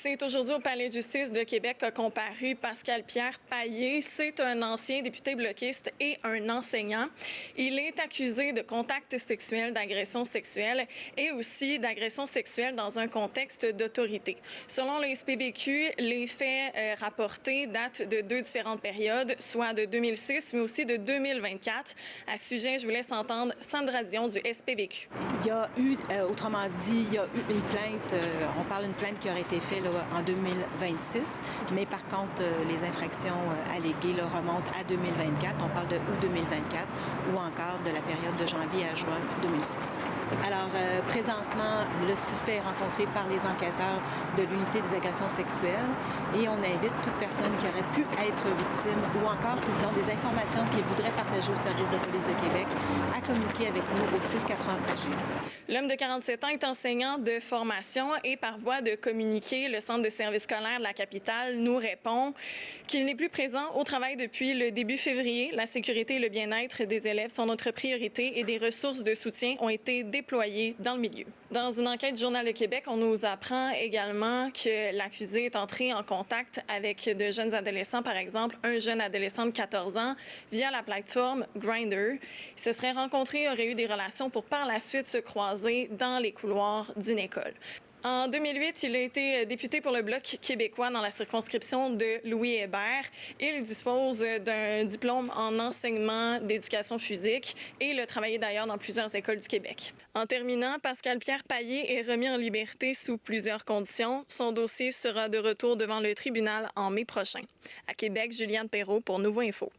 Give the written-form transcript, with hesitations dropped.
C'est aujourd'hui au Palais de justice de Québec qu'a comparu Pascal-Pierre Payé. C'est un ancien député bloquiste et un enseignant. Il est accusé de contact sexuel, d'agression sexuelle et aussi d'agression sexuelle dans un contexte d'autorité. Selon le SPVQ, les faits rapportés datent de deux différentes périodes, soit de 2006 mais aussi de 2024. À ce sujet, je vous laisse entendre Sandra Dion du SPVQ. Il y a eu, autrement dit, il y a eu une plainte, on parle d'une plainte qui aurait été faite là, en 2026, mais par contre, les infractions alléguées là, remontent à 2024. On parle de août 2024 ou encore de la période de janvier à juin 2006. Alors, présentement, le suspect est rencontré par les enquêteurs de l'unité des agressions sexuelles et on invite toute personne qui aurait pu être victime ou encore qu'ils ont des informations qu'ils voudraient partager au service de police de Québec à communiquer avec nous au 680-PAGI. L'homme de 47 ans est enseignant de formation et par voie de communiqué, le Centre de services scolaires de la capitale nous répond qu'il n'est plus présent au travail depuis le début février. La sécurité et le bien-être des élèves sont notre priorité et des ressources de soutien ont été déployées dans le milieu. Dans une enquête du Journal de Québec, on nous apprend également que l'accusé est entré en contact avec de jeunes adolescents, par exemple un jeune adolescent de 14 ans, via la plateforme Grindr. Ils se seraient rencontrés et auraient eu des relations pour par la suite se croiser dans les couloirs d'une école. En 2008, il a été député pour le Bloc québécois dans la circonscription de Louis Hébert. Il dispose d'un diplôme en enseignement d'éducation physique et il a travaillé d'ailleurs dans plusieurs écoles du Québec. En terminant, Pascal-Pierre Payé est remis en liberté sous plusieurs conditions. Son dossier sera de retour devant le tribunal en mai prochain. À Québec, Juliane Perrault pour Nouveau Info.